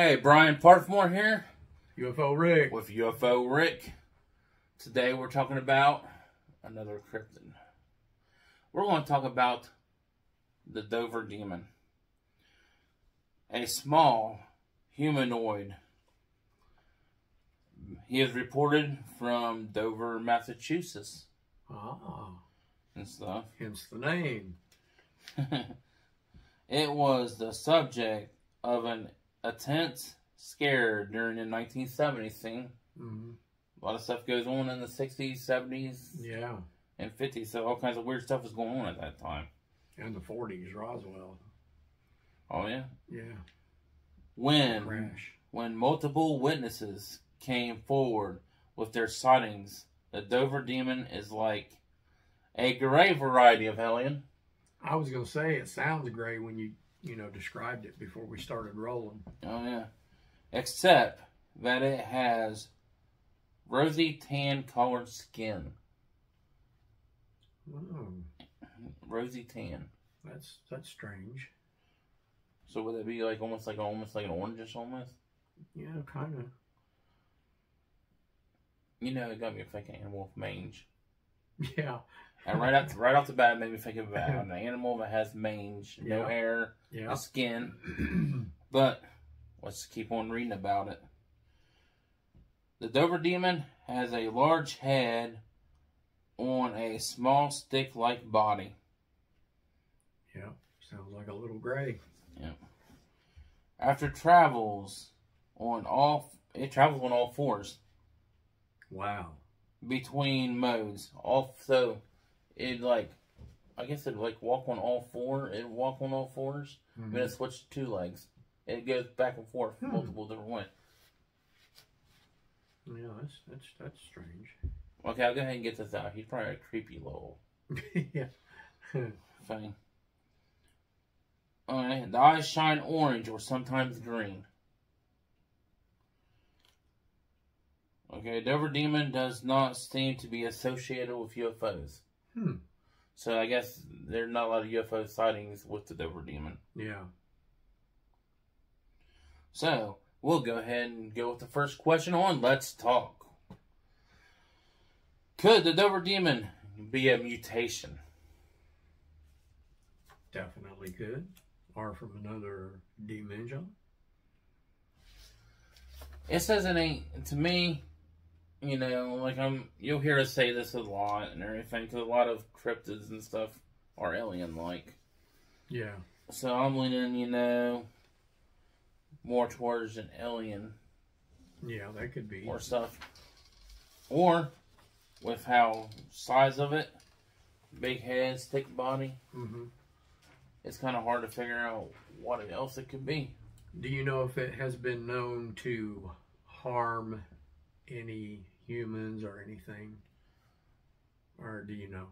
Okay, Brian Parthemore here. UFO Rick. With UFO Rick. Today we're talking about another cryptid. We're going to talk about the Dover Demon. A small humanoid. He is reported from Dover, Massachusetts. Ah. And stuff. Hence the name. It was the subject of an intense scare during the 1970s scene. Mm-hmm. A lot of stuff goes on in the 60s, 70s, yeah, and 50s. So all kinds of weird stuff was going on at that time. And the 40s, Roswell. Oh yeah. Yeah. When multiple witnesses came forward with their sightings, the Dover Demon is like a gray variety of alien. I was gonna say it sounds gray when you described it before we started rolling. Oh yeah. Except that it has rosy tan colored skin. Oh. Rosy tan. That's strange. So would it be like almost like an orangish almost? Yeah, kind of. You know, it got me thinking animal with mange. Yeah. And right off the bat, it made me think of an animal that has mange, no hair, no skin. But let's keep on reading about it. The Dover Demon has a large head on a small stick-like body. Yeah, sounds like a little gray. Yeah. After travels on all fours. Wow. Between modes. So it I guess it'd walk on all four. It'd walk on all fours. Mm-hmm. But it switched to 2 legs. It goes back and forth multiple different ways. Yeah, that's strange. Okay, I'll go ahead and get this out. He's probably a creepy little thing. Alright, the eyes shine orange or sometimes green. Okay, Dover Demon does not seem to be associated with UFOs. So I guess there's not a lot of UFO sightings with the Dover Demon. Yeah. So, we'll go ahead and go with the first question on Let's Talk. Could the Dover Demon be a mutation? Definitely could. Or from another dimension. It says it ain't, to me, you'll hear us say this a lot and everything, because a lot of cryptids and stuff are alien-like. Yeah. So I'm leaning, more towards an alien. Yeah, that could be. Or stuff. Or, with how size of it, big head, thick body, it's kind of hard to figure out what else it could be. Do you know if it has been known to harm any humans or anything? Or do you know?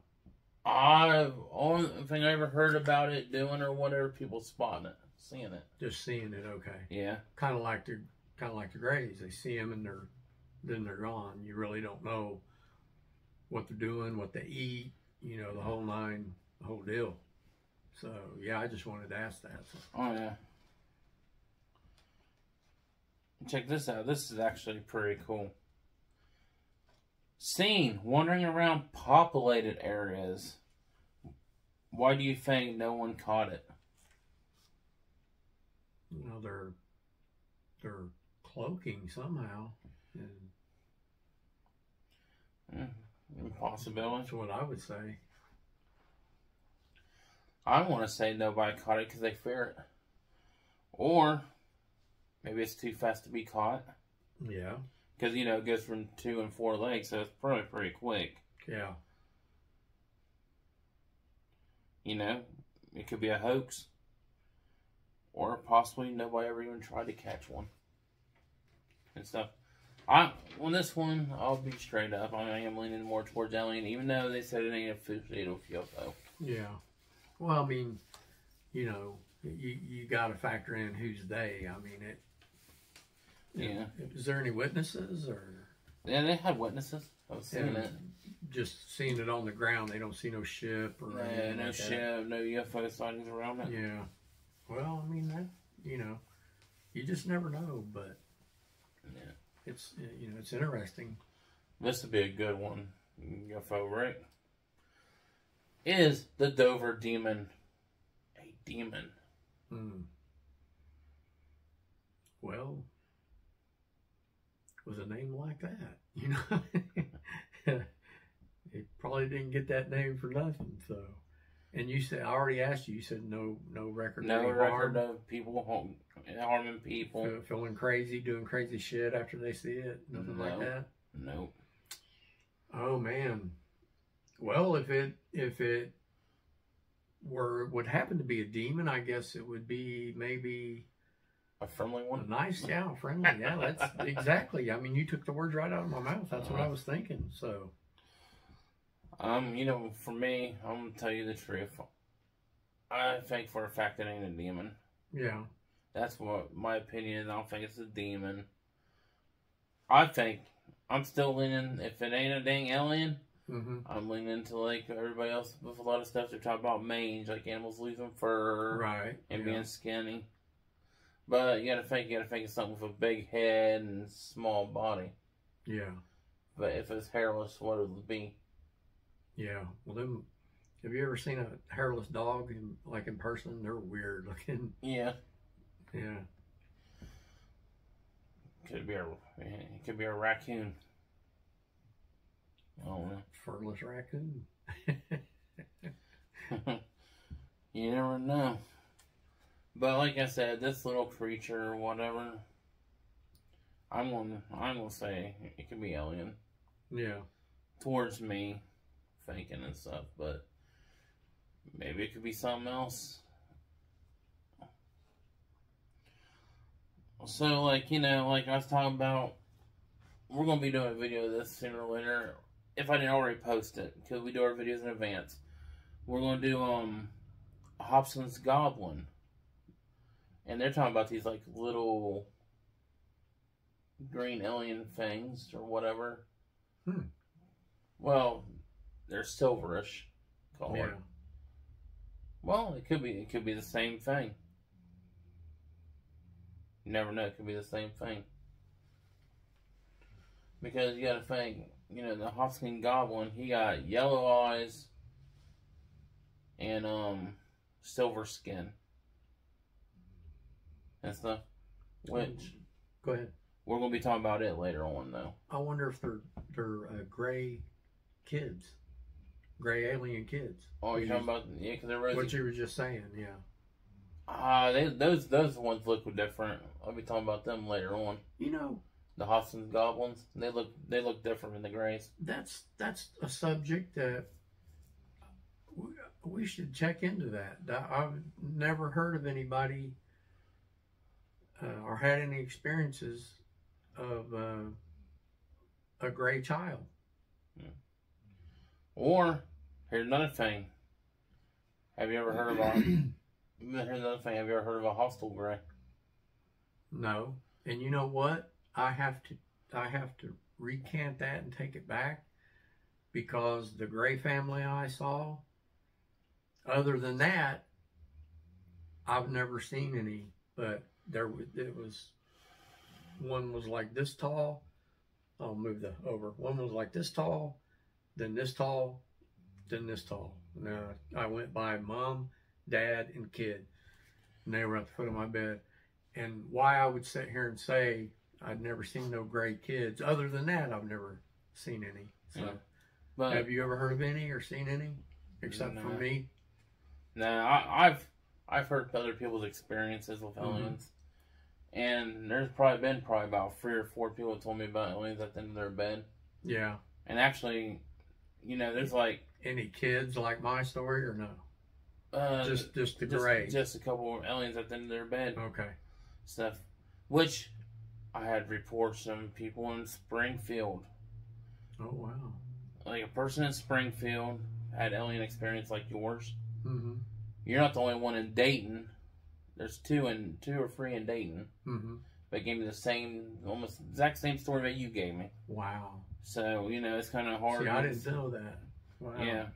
Only thing I ever heard about it doing or whatever, people spotting it, seeing it. Just seeing it, okay. Yeah. Kind of like the Greys. They see them and then they're gone. You really don't know what they're doing, what they eat, the whole nine, the whole deal. So yeah, I just wanted to ask that. So. Oh yeah. Check this out. This is actually pretty cool. Seen wandering around populated areas. Why do you think no one caught it? They're cloaking somehow. Possibility. That's what I would say. I want to say nobody caught it because they fear it. Or maybe it's too fast to be caught. Yeah. Because, it goes from 2 and 4 legs, so it's probably pretty quick. Yeah. It could be a hoax. Or possibly nobody ever even tried to catch one. And stuff. On this one, I'll be straight up. I am leaning more towards alien, even though they said it ain't associated with UFO. Yeah. Well, I mean, you got to factor in who's they. I mean, Yeah. Is there any witnesses or? Yeah, they had witnesses. I was seeing it. Just seeing it on the ground. They don't see no ship or anything. No ship, no UFO sightings around it. Yeah. Well, I mean that. You just never know, but yeah, it's it's interesting. This would be a good one. You can go forward, right? Is the Dover Demon a demon? Well, with a name like that, you know, it probably didn't get that name for nothing. So, and you said, I already asked you. You said no record. No record of people harming people, feeling crazy, doing crazy shit after they see it. Nothing like that. Nope. Oh man. Well, if it would happen to be a demon, I guess it would be maybe a friendly one. A nice, friendly. Yeah, that's exactly. I mean, you took the words right out of my mouth. That's what I was thinking. So, for me, I'm gonna tell you the truth. I think for a fact it ain't a demon. Yeah. That's what my opinion is. I don't think it's a demon. I think I'm still leaning, if it ain't a dang alien, I'm leaning into like everybody else with a lot of stuff. They're talking about mange, like animals losing fur, right, and being skinny. But you gotta think of something with a big head and small body. Yeah. But if it's hairless, what would it be? Yeah. Well, have you ever seen a hairless dog in person? They're weird looking. Yeah. Yeah. It could be a raccoon. I don't know. Furless raccoon. You never know. But like I said, this little creature or whatever, I'm gonna say it could be alien. Yeah. Towards me, thinking and stuff, but maybe it could be something else. So, like I was talking about, we're going to be doing a video of this sooner or later, if I didn't already post it, because we do our videos in advance. We're going to do, Hobson's Goblin. And they're talking about these, like, little green alien things, or whatever. Well, they're silverish color. Yeah. Well, it could be the same thing. You never know, it could be the same thing. Because you gotta think, the Hobson Goblin, he got yellow eyes and silver skin and stuff. Which go ahead. We're gonna be talking about it later on, though. I wonder if they're gray kids, gray alien kids. Oh, you're talking about because they're rosy. What you were just saying, yeah. Those ones look different. I'll be talking about them later on. The Hobson Goblins, they look different than the Greys. That's a subject that we should check into. That I've never heard of anybody or had any experiences of a gray child. Yeah. Or here's another thing. Have you ever heard of Here's another thing. Have you ever heard of a hostile gray? No. And you know what? I have to recant that and take it back, because the gray family I saw, other than that, I've never seen any. But one was like this tall. I'll move over. One was like this tall, then this tall, then this tall. Now I went by mom, dad, and kid, and they were at the foot of my bed. And why I would sit here and say I'd never seen no gray kids, other than that, I've never seen any. So, yeah. But have you ever heard of any or seen any, except for me? No, I've heard other people's experiences with aliens, and there's probably been about 3 or 4 people that told me about aliens at the end of their bed. Yeah. And actually, there's like any kids like my story or no? Just the gray. Just a couple of aliens at the end of their bed. Okay. Stuff, which I had reports from people in Springfield. Oh wow! Like a person in Springfield had alien experience like yours. Mm-hmm. You're not the only one in Dayton. There's 2 or 3 in Dayton. Mm-hmm. They gave me the almost exact same story that you gave me. Wow. So it's kind of hard. See, I didn't know that. Wow. Yeah.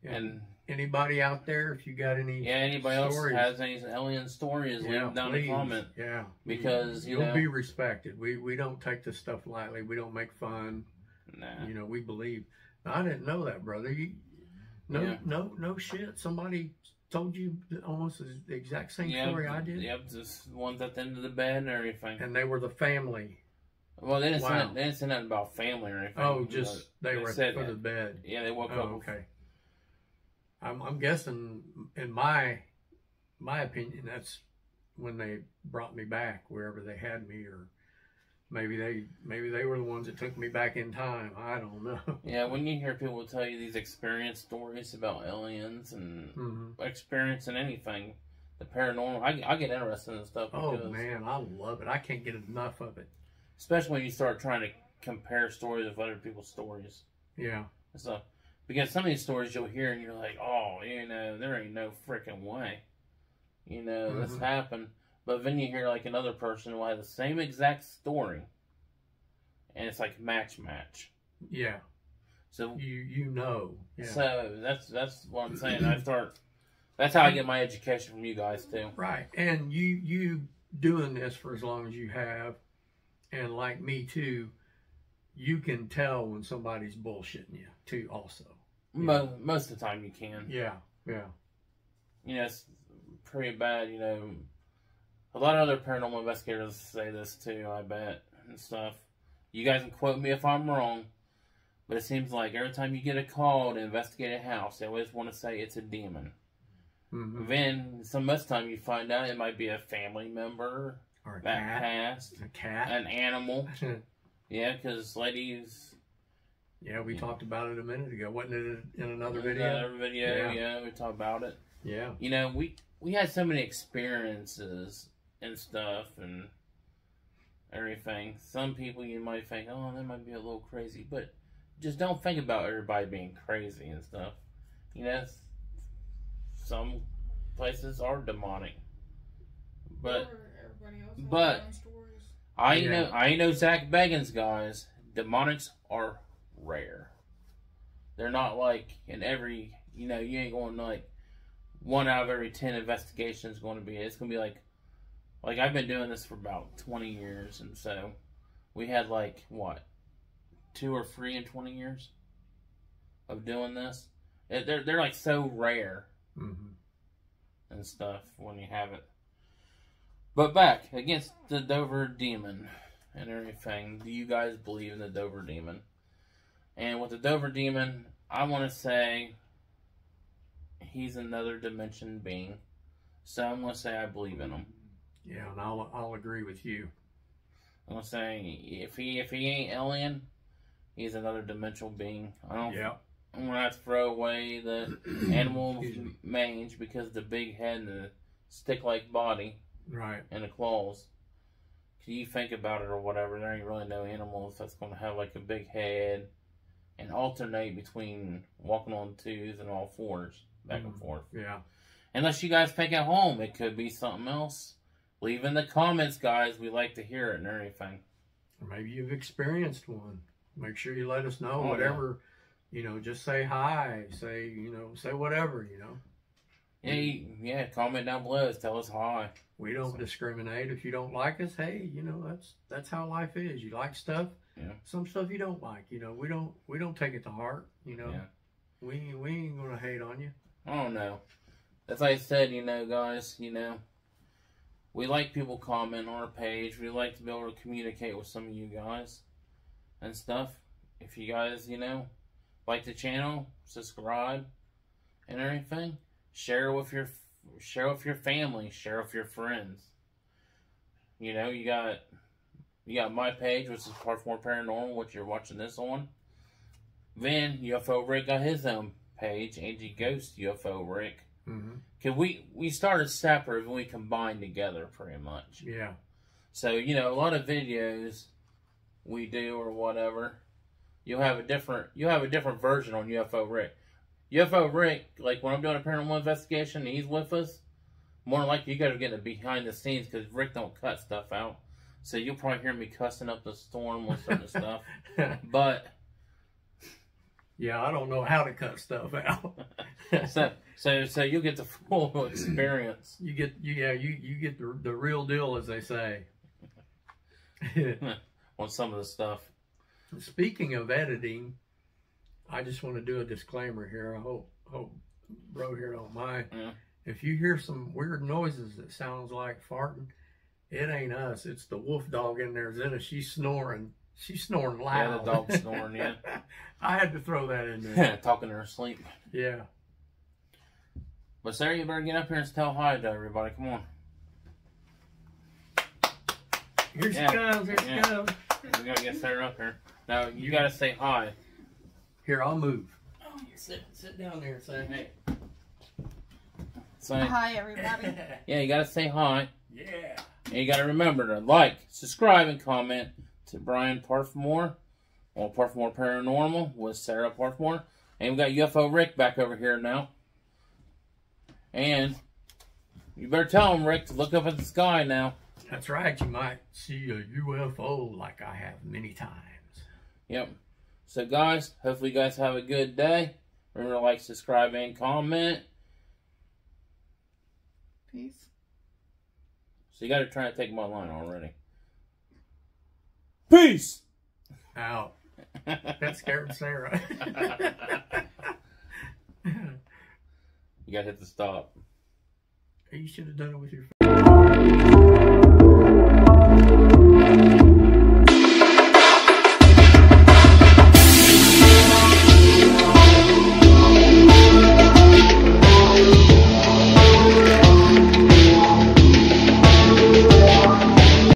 And anybody out there, if you got any anybody stories, else has any alien stories, leave them down in the comment. Yeah. Because, you'll be respected. We don't take this stuff lightly. We don't make fun. Nah. You know, we believe. I didn't know that, brother. No shit. Somebody told you almost the exact same story I did? Yep, just ones at the end of the bed and everything. And they were the family. Well, they didn't say nothing about family or anything. Oh, just they were at the foot of the bed. Yeah, they woke up. Okay. I'm guessing, in my opinion, that's when they brought me back, wherever they had me, or maybe they were the ones that took me back in time. I don't know. Yeah, when you hear people tell you these experience stories about aliens and experiencing anything, the paranormal, I get interested in stuff. Oh man, I love it. I can't get enough of it. Especially when you start trying to compare stories with other people's stories. Yeah. So, because some of these stories you'll hear and you're like, oh, you know, there ain't no freaking way. You know, this happened. But then you hear like another person will have the same exact story. And it's like match. Yeah. So you know. Yeah. So that's what I'm saying. That's how I get my education from you guys too. Right. And you doing this for as long as you have, and like me too, you can tell when somebody's bullshitting you too also. Most of the time you can. Yeah. You know, it's pretty bad, you know. A lot of other paranormal investigators say this too, I bet, and stuff. You guys can quote me if I'm wrong, but it seems like every time you get a call to investigate a house, they always want to say it's a demon. Then, most of the time you find out it might be a family member, or that passed, a cat, an animal. Yeah, because ladies... Yeah, we talked about it a minute ago. Wasn't it in another video? Another video, yeah, we talked about it. Yeah. You know, we had so many experiences and stuff and everything. Some people you might think, oh, they might be a little crazy, but just don't think about everybody being crazy and stuff. You know, some places are demonic. But I know Zach Bagans, guys, demonics are rare. They're not like in every, you know, you ain't going to like 1 out of every 10 investigations going to be. It's going to be like I've been doing this for about 20 years, and so we had like what, 2 or 3 in 20 years of doing this. They're like so rare and stuff when you have it. But back against the Dover Demon and everything. Do you guys believe in the Dover Demon? And with the Dover Demon, I want to say he's another dimension being. So I'm going to say I believe in him. Yeah, and I'll agree with you. I'm going to say if he ain't alien, he's another dimensional being. I'm going to have to throw away the animal mange because the big head and the stick-like body. Right. And the claws. Can you think about it or whatever? There ain't really no animals that's going to have like a big head and alternate between walking on 2s and all 4s back and forth. Yeah. Unless you guys think at home it could be something else. Leave in the comments, guys. We like to hear it and everything. Or maybe you've experienced one. Make sure you let us know. Whatever, you know, just say hi. Say, you know, say whatever, you know. Yeah, comment down below. Tell us hi. We don't discriminate. If you don't like us, hey, you know, that's how life is. You like stuff. Yeah. Some stuff you don't like. You know, we don't take it to heart. You know, we ain't gonna hate on you. I don't know. As I said, you know, guys, you know, we like people comment on our page. We like to be able to communicate with some of you guys and stuff. If you guys, you know, like the channel, subscribe and everything. Share with your family, share with your friends. You know, you got my page, which is Parthemore Paranormal, which you're watching this on. Then UFO Rick got his own page, Angie Ghost UFO Rick. Cause we started separate and we combined together pretty much. Yeah. So, you know, a lot of videos we do or whatever, you'll have a different version on UFO Rick. UFO Rick, like when I'm doing a paranormal investigation and he's with us, more than likely you guys are getting behind the scenes because Rick don't cut stuff out. So you'll probably hear me cussing up the storm with certain stuff. But yeah, I don't know how to cut stuff out. So you get the full experience. You get the real deal, as they say. On some of the stuff. Speaking of editing, I just want to do a disclaimer here. I hope bro here don't mind. Yeah. If you hear some weird noises that sounds like farting, it ain't us. It's the wolf dog in there, Zena. She's snoring. She's snoring loud. Yeah, the dog's snoring, yeah. I had to throw that in there. Talking to her sleep. Yeah. But Sarah, you better get up here and tell hi to everybody. Come on. Here she comes. Here she comes. We gotta get Sarah up here. Now, you gotta say hi. Here, I'll move. Oh, you sit down there and say hey. Say, hi, everybody. Yeah, you gotta say hi. Yeah. And you gotta remember to like, subscribe, and comment to Brian Parthemore on Parthemore Paranormal with Sarah Parthemore. And we got UFO Rick back over here now. And you better tell him, Rick, to look up at the sky now. That's right. You might see a UFO like I have many times. Yep. So, guys, hopefully you guys have a good day. Remember to like, subscribe, and comment. Peace. So you got to try to take my line already. Peace! Out. That scared Sarah. You got to hit the stop. You should have done it with your